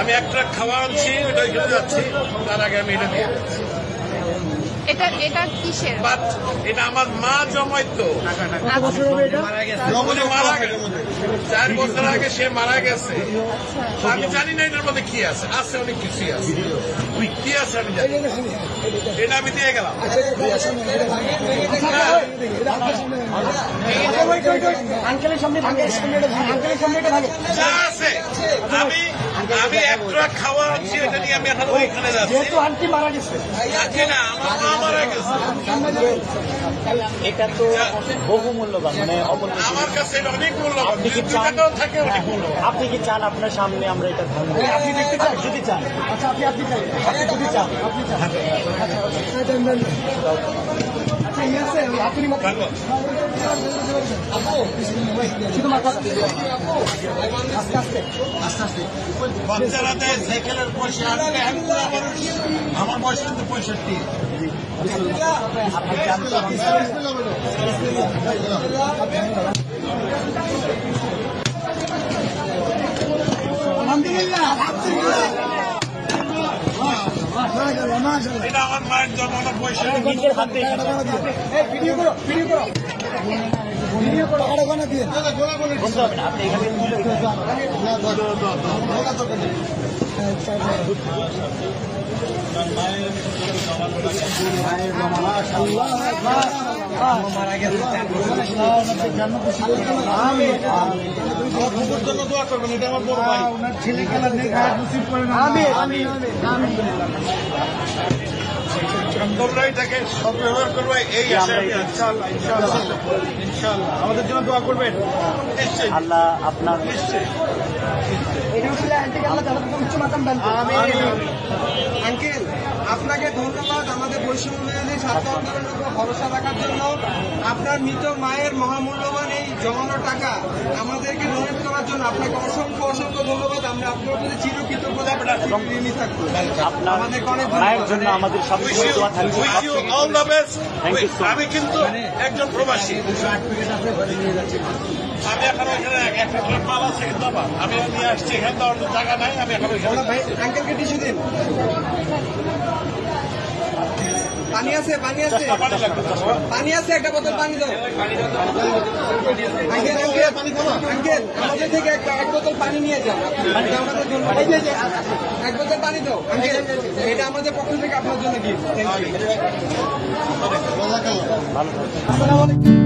আমি এক ট্রাক খাওয়া আনছি, ওটা এখানে যাচ্ছি, তার আগে আমি এটা দিয়ে এটা কিসের? এটা আমার মা জমাইতো, মারা গেছে 4 বছর আগে, সে মারা গেছে। আমি জানি না এটার মধ্যে কি আছে, আছে অনেক কিছুই আছে, কি আছে আমি জানি, এটা আমি দিয়ে গেলাম। যা আছে আমি এক ট্রাক খাওয়া আনছি, এটা নিয়ে আমি এখন ওইখানে যাচ্ছি। আন্টি মারা গেছে, না আমার মা মারা গেছে, এটা তো বহু মূল্যবান, মানে আমার কাছে এটা অনেক মূল্যবান, থাকে অনেক মূল্যবান। আপনি কি চান আপনার সামনে আমরা এটা ধারণ করি? আপনি দেখতে চান? যদি চান, আচ্ছা আপনি চান, যদি চান আপনি চান, আচ্ছা ইয়ে আছে আপনি আস্তে আস্তে আস্তে আস্তে বাচ্চারা দেয় সাইকেলের পয়সা, আমার বয়স কিন্তু 65। এটা আমার মায়ের জন্মানো পয়সা। নিজের হাতে ভিডিও করো, ভিডিও করো, ভিডিও করো, গোনা দিয়ে বলতে হবে না, আপনি এখানে মারা গেছে। জন্য দোয়া করবেন, এটা আমার বড় ভাই, ওনার ছেলে খেলা তোমরা এটাকে সদ্ব্যবহার করবে, এই আশায় আমি আছি। ইনশাআল্লাহ আমাদের জন্য দোয়া করবেন। নিশ্চয়ই আল্লাহ আপনার নিশ্চয়ই। আঙ্কেল আপনাকে ধন্যবাদ আমাদের বৈষম্য বিরোধী ছাত্র আন্দোলনের উপর ভরসা রাখার জন্য। আপনার মৃত মায়ের মহামূল্যবান এই জমানো টাকা আমাদেরকে ডোনেট করার জন্য আপনাকে অসংখ্য অসংখ্য ধন্যবাদ। আমরা আপনার প্রতি চিরকৃতজ্ঞতা ঋণী থাকবো। আপনার মায়ের জন্য আমাদের সবসময় দোয়া থাকবে। All the best. আমি কিন্তু একজন প্রবাসী, আমি এখন ওইখানে একটা ট্রাক মাল আছে, কিন্তু আমি নিয়ে আসছি, এখানে তো অন্য জায়গা নাই, আমি এখন ভাই আঙ্কেলকে টিস্যু দিন। পানি আছে, পানি আছে, পানি আছে, একটা বোতল পানি দাও। আঙ্কেল আঙ্কেল আমাদের থেকে এক বোতল পানি নিয়ে যান, আমাদের জন্য এক বোতল পানি দাও আঙ্কেল, এটা আমাদের পক্ষ থেকে আপনার জন্য গিফট। Thank you.